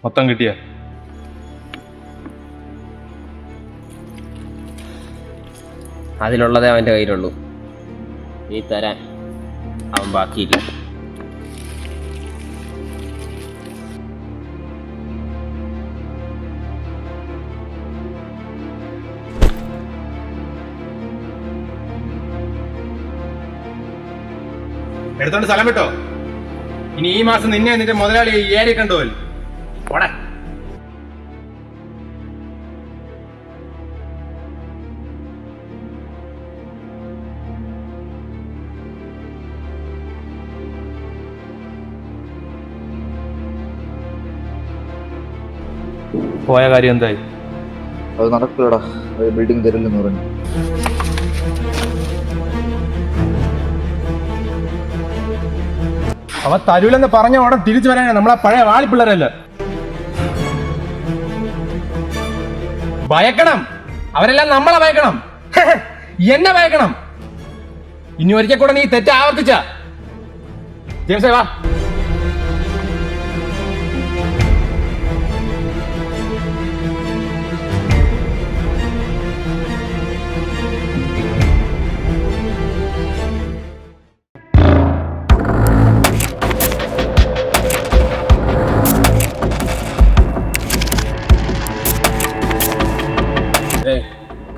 മൊത്തം കിട്ടിയ അതിലുള്ളതേ അവൻ്റെ കയ്യിലുള്ളൂ. നീ തരാൻ അവൻ ബാക്കിയില്ല. എടുത്തോണ്ട് സ്ഥലം വിട്ടോ. ഇനി ഈ മാസം നിന്നെ നിന്റെ മുതലാളി ഈ ഏരിയ കണ്ടുപോൽ. പോടാ. പോയ കാര്യം എന്തായി? അത് നടക്കില്ലടാ, ബിൽഡിംഗ് തരില്ലെന്ന് പറഞ്ഞു. അവ തരൂലെന്ന് പറഞ്ഞ ഉടൻ തിരിച്ചു വരാനാ നമ്മളെ പഴയ വാളിപ്പിള്ളേരല്ല. ഭയക്കണം, അവരെല്ലാം നമ്മളെ ഭയക്കണം, എന്നെ ഭയക്കണം. ഇനി ഒരിക്കൽ കൂടെ നീ തെറ്റ് ആവർത്തിച്ച ജെയിംസേ വാ.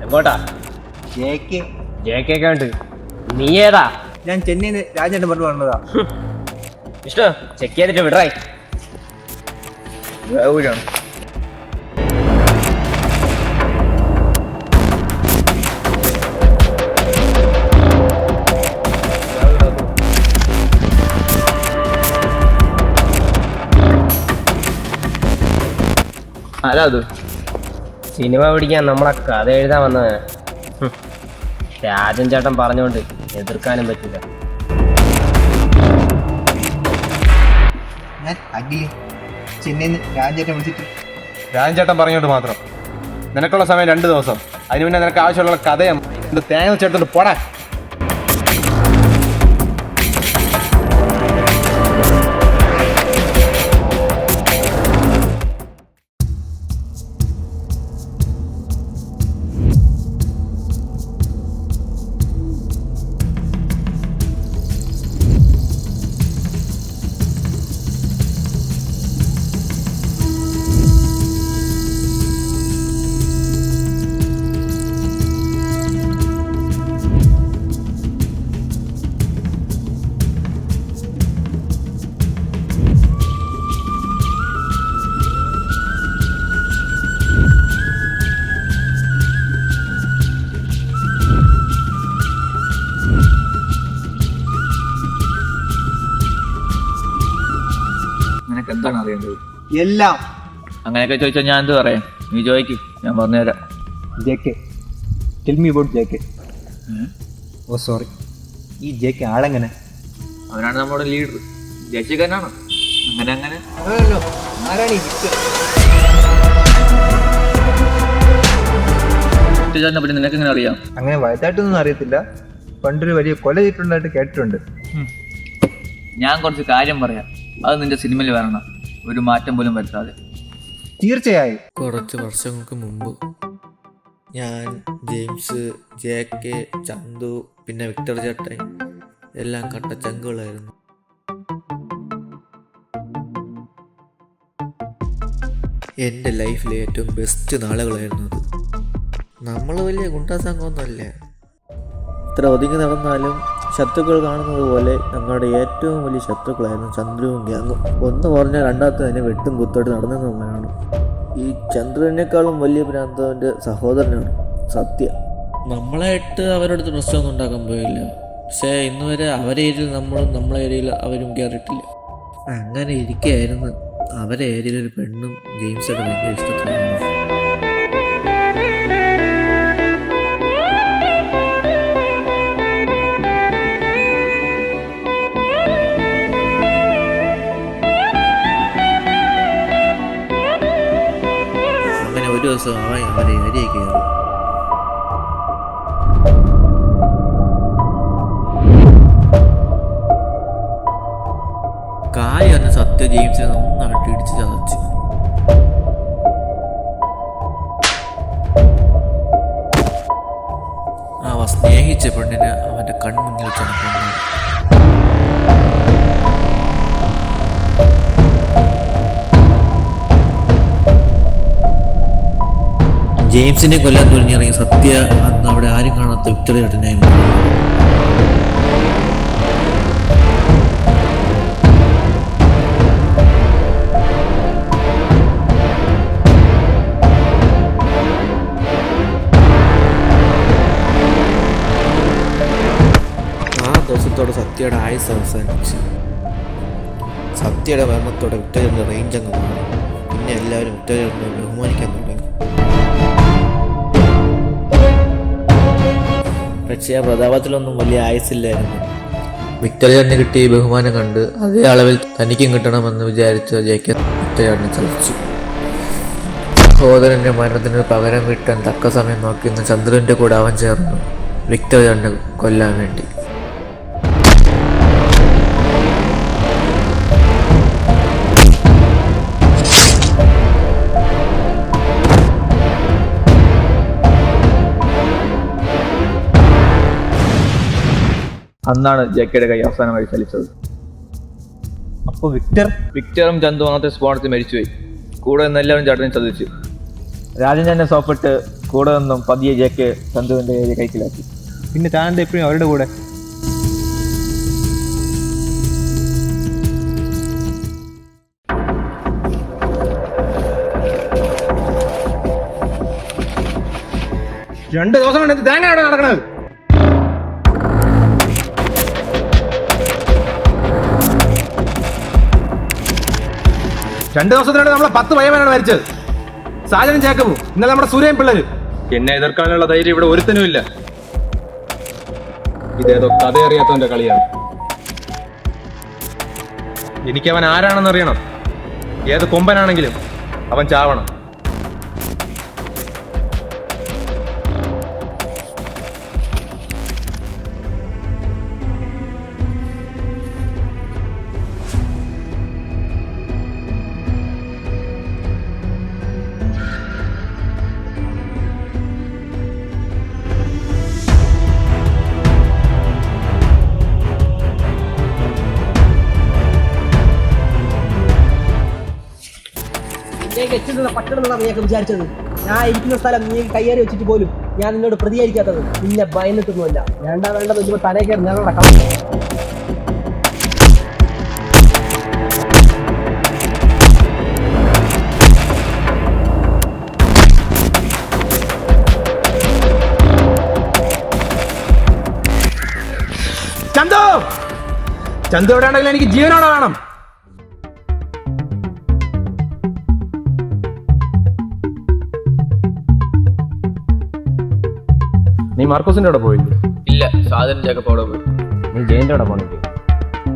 എങ്ങോട്ടാ? ജെകെ ഉണ്ട്. നീ ഏതാ? ഞാൻ ചെന്നൈന്ന് രാജേട്ടൻ പറഞ്ഞു വന്നതാ. വിഷ്ണു ചെക്ക് ചെയ്തിട്ട് വിടറായി. അതാ അത് സിനിമ പിടിക്കാൻ നമ്മളെ കഥ എഴുതാൻ വന്നത്. രാജൻ ചേട്ടൻ പറഞ്ഞുകൊണ്ട് എതിർക്കാനും പറ്റില്ല. ഞാൻ അഖില് ചെന്നൈന്ന് രാജേട്ടൻ വിളിച്ചിട്ട്. രാജൻ ചേട്ടൻ പറഞ്ഞോണ്ട് മാത്രം. നിനക്കുള്ള സമയം 2 ദിവസം. അതിന് മുന്നേ നിനക്ക് ആവശ്യമുള്ള കഥയും തേങ്ങ ചേട്ടോണ്ട് പോടാ. നിനക്ക് എന്താണ് അറിയേണ്ടത്? എല്ലാം. അങ്ങനെയൊക്കെ ചോദിച്ചാൽ ഞാൻ എന്ത് പറയാം? നീ ചോദിക്കും, ഞാൻ പറഞ്ഞുതരാം. JK, tell me about JK. Oh sorry, ഈ ജെകെ ആളെങ്ങനെ? അവനാണ് നമ്മുടെ ലീഡർ, ജയിച്ചക്കാരനാണ്. അങ്ങനെ അങ്ങനെ ആരാണ് പറ്റി നിനക്ക് എങ്ങനെ അറിയാം? അങ്ങനെ വലുതായിട്ടൊന്നും അറിയത്തില്ല. പണ്ടൊരു വലിയ കൊല ചെയ്തിട്ടുള്ളതായിട്ട് കേട്ടിട്ടുണ്ട്. ഞാൻ കുറച്ച് കാര്യം പറയാം, അത് നിന്റെ സിനിമയിൽ വരണം, ഒരു മാറ്റം പോലും വരുത്താതെ. തീർച്ചയായും. കുറച്ച് വർഷങ്ങൾക്ക് മുമ്പ് ഞാൻ, ജെയിംസ്, ജെകെ, ചന്തു, പിന്നെ വിക്ടർ ചേട്ടൻ എല്ലാം കട്ട ചങ്കുകളായിരുന്നു. എൻ്റെ ലൈഫിലെ ഏറ്റവും ബെസ്റ്റ് നാളുകളായിരുന്നു അത്. നമ്മൾ വലിയ ഗുണ്ടാ സംഘമൊന്നുമല്ല. ഇത്ര ഒതുങ്ങി നടന്നാലും ശത്രുക്കൾ കാണുന്നത് പോലെ ഞങ്ങളുടെ ഏറ്റവും വലിയ ശത്രുക്കളായിരുന്നു ചന്ദ്രുവും ഗ്യാങ്ങും. ഒന്ന് പറഞ്ഞാൽ രണ്ടാമത്തെ തന്നെ വെട്ടും കുത്തോട്ട് നടന്നവനാണ്. ഈ ചന്ദ്രനേക്കാളും വലിയ ഭ്രാന്തവൻ്റെ സഹോദരനാണ് സത്യ. നമ്മളായിട്ട് അവരോടത്ത് പ്രശ്നമൊന്നും ഉണ്ടാക്കാൻ പോയില്ല. പക്ഷേ ഇന്ന് വരെ അവരെ ഏരിയയിൽ നമ്മളും നമ്മളെ ഏരിയയിൽ അവരും കയറിയിട്ടില്ല. അങ്ങനെ ഇരിക്കുകയായിരുന്നു അവരെ ഏരിയയിൽ ഒരു പെണ്ണും ജെയിംസൊക്കെ ഭയങ്കര ഇഷ്ടത്തിലായിരുന്നു. അങ്ങനെ ഒരു ദിവസം അവൻ അവരെ ഏരിയ കയറി. കായ് എന്ന സത്യ ജെയിംസിനെ നന്നായിട്ട് ഇടിച്ച് ചതച്ചു. അവൻ സ്നേഹിച്ച പെണ്ണിനെ അവൻ്റെ കൺമുന്നിൽ വെച്ചാണ് കൊന്നത്. ജെയിംസിനെ കൊല്ലാൻ തുനിഞ്ഞിറങ്ങി സത്യ അന്ന് അവിടെ ആരും കാണാത്ത വിക്ടറി ഏട്ടനായിരുന്നു. ആ ദിവസത്തോടെ സത്യയുടെ ആയുസ് അവസാനിച്ചു. സത്യയുടെ മരണത്തോടെ വിക്ടറിയുടെ റേഞ്ച് അങ്ങ് മാറി. പിന്നെ എല്ലാവരും വിക്ടറിയെ ബഹുമാനിക്കാൻ തുടങ്ങി. പക്ഷേ ആ പ്രതാപത്തിലൊന്നും വലിയ ആയുസില്ലായിരുന്നു. വിക്ടറിയാടിന് കിട്ടിയ ബഹുമാനം കണ്ട് അതേ അളവിൽ തനിക്കും കിട്ടണമെന്ന് വിചാരിച്ച ജേക്കബ് വിക്ടറിയാടിനെ ചതിച്ചു. സഹോദരൻ്റെ മരണത്തിന് പകരം വീട്ടാൻ തക്ക സമയം നോക്കിയിരുന്ന ചന്ദ്രൻ്റെ കൂടെ അവൻ ചേർന്നു വിക്ടറിയാടിനെ കൊല്ലാൻ വേണ്ടി. അന്നാണ് ജെക്കയുടെ കൈ അവസാനമായി ചലിച്ചത്. അപ്പോൾ വിക്ടറും ചന്തു അന്നത്തെ സ്ഫോടനത്തിൽ മരിച്ചുപോയി. കൂടെ നിന്ന് എല്ലാവരും ചേട്ടനെ ചതിച്ചു. രാജൻ തന്നെ സോപ്പിട്ട് കൂടെ നിന്നും പതിയെ ജെക്ക് ചന്തുവിൻ്റെ കൈക്കിലാക്കി. പിന്നെ താനെന്താ എപ്പോഴും അവരുടെ കൂടെ? രണ്ട് ദിവസം കൊണ്ട് തേങ്ങ അവിടെ നടക്കണത്. രണ്ടു ദിവസത്തിനാണ് നമ്മളെ 10 പയ്യന്മാരാണ് മരിച്ചത്. സാജനും ജേക്കബും, ഇന്നലെ നമ്മുടെ സൂര്യൻ പിള്ളേര്. എന്നെ എതിർക്കാനുള്ള ധൈര്യം ഇവിടെ ഒരുത്തനും ഇല്ല. ഇതേതോ കഥ അറിയാത്തവന്റെ കളിയാണ്. എനിക്കവൻ ആരാണെന്ന് അറിയണം. ഏത് കൊമ്പനാണെങ്കിലും അവൻ ചാവണം. പട്ടണമെന്നാണ് നീയൊക്കെ വിചാരിച്ചത്. ഞാൻ ഇരിക്കുന്ന സ്ഥലം നീ കയ്യേറി വെച്ചിട്ട് പോലും ഞാൻ നിന്നോട് പ്രതികരിക്കാത്തത് നിന്നെ ഭയന്നിട്ടൊന്നുമല്ല. വേണ്ടത് ഇതുമ്പോൾ തലേ കയറി ഞാൻ നടക്കാം. ചന്തു എവിടെ ആണെങ്കിലും എനിക്ക് ജീവനോടെ വേണം. നീ മാർക്കോസിന്റെ അവിടെ പോയി? ഇല്ല, സാധനം ജേക്കബ് അവിടെ പോയി. നീ ജയന്റെ അവിടെ പോണെങ്കിൽ?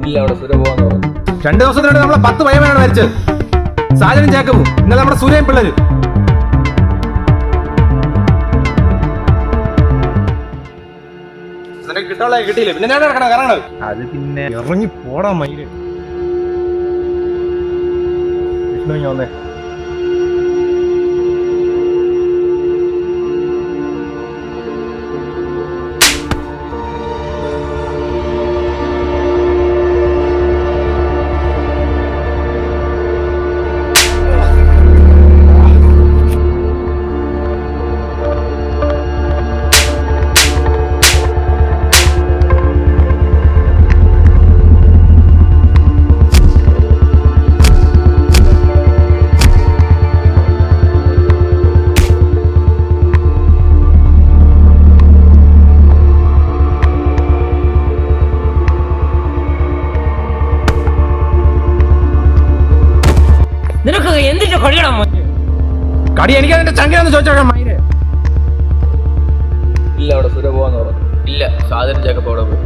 ഇല്ല, അവിടെ സുര പോവാന്ന് പറഞ്ഞു. 2 ദിവസത്തിനാണ് നമ്മളെ 10 പയ്യന്മാരാണ് മരിച്ചത്. സാജനും ജേക്കബും, ഇന്നലെ നമ്മുടെ സൂര്യൻ പിള്ളേര്. നിനക്ക് കിട്ടാനുള്ള കിട്ടിയില്ലേ, പിന്നെ ഞാൻ കിടക്കണം കറങ്ങണത്. അത് പിന്നെ ഇറങ്ങി പോടാ മയില്. വിഷ്ണു ഞാൻ വന്നേ. നിനക്ക് എന്തിന്റെ കളിയണം? കടി എനിക്ക് അതിന്റെ ചങ്കിലാന്ന് ചോദിച്ചോക്കാം മയില്. ഇല്ല, അവിടെ സുര പോവാന്ന് പറഞ്ഞു. ഇല്ല, സാധനം ജേക്കബ് അവിടെ പോയി.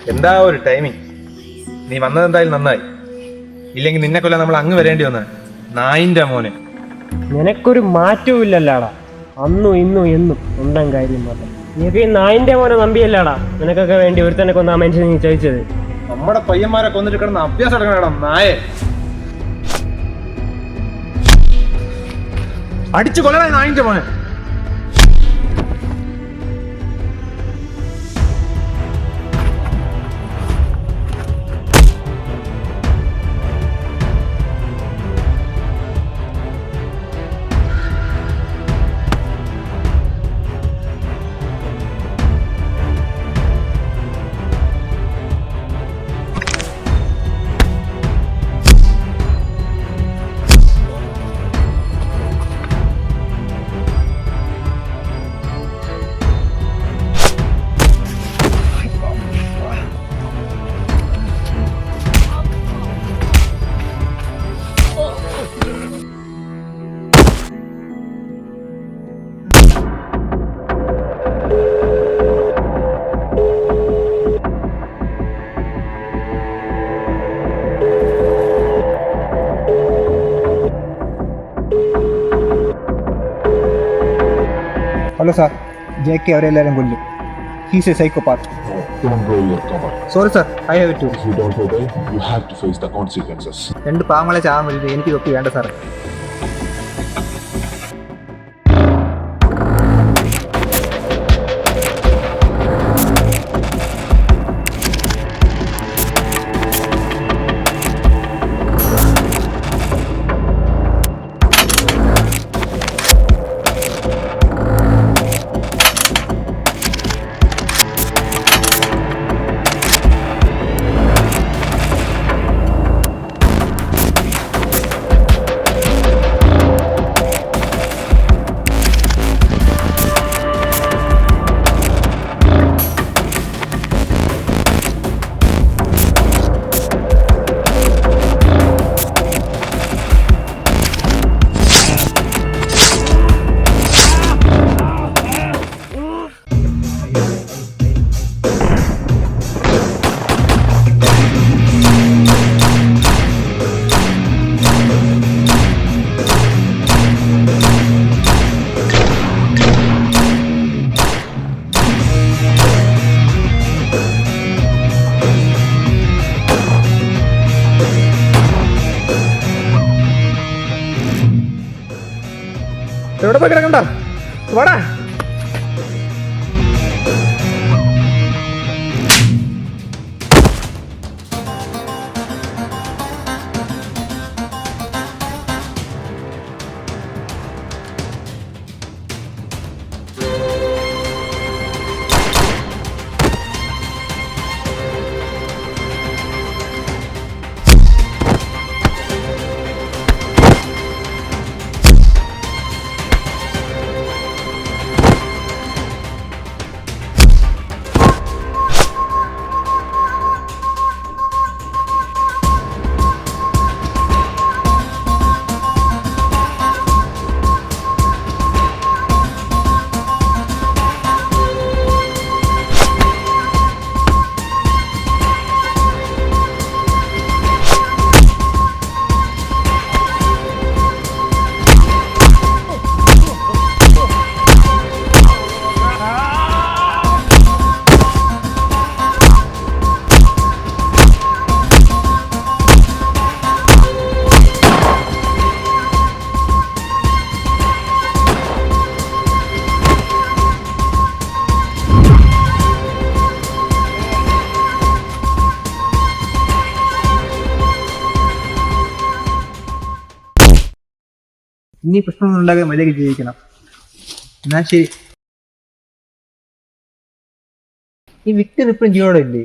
എന്താ ഒരു ടൈമിങ്. നീ വന്നത് എന്തായാലും നന്നായി. ഇല്ലെങ്കിൽ നിന്നെ കൊല്ലാൻ നമ്മൾ അങ്ങ് വരേണ്ടി വന്ന നായിന്റെ മോനെ. നിനക്കൊരു മാറ്റവും ഇല്ലല്ലാടാ. അന്നും ഇന്നും എന്നും സ്വന്തം കാര്യം മാത്രം. നീക്ക് ഈ നായിന്റെ മോനെ നമ്പിയല്ലാടാ നിനക്കൊക്കെ വേണ്ടി ഒരുത്തനെ കൊന്ന ആ മനുഷ്യനെ നീ ചോദിച്ചത്. നമ്മുടെ പയ്യന്മാരെ കൊന്നിട്ട് കിടന്ന് അഭ്യാസം എടുക്കണം നായെ. അടിച്ചു കൊല്ലണ നായിന്റെ മോനെ. ഹലോ സാർ, JK അവരെല്ലാവരും കൊല്ലും. He's a psychopath. Don't blow your cover. Sorry sir, I have to. If you don't obey, you have to face the consequences. രണ്ട് പാവങ്ങളെ ചാവാൻ വേണ്ടി എനിക്ക് തൊപ്പി വേണ്ട സാറേ. എവിടെ പോയി കിടക്കണ്ട വാടാ. ഇനി പ്രശ്നമൊന്നും ഉണ്ടാകാൻ മര്യാദയ്ക്ക് ജീവിക്കണം. എന്നാ ശരി. ഈ വിക്ടർ ഇപ്പോഴും ജീവനോടെ ഇല്ലേ?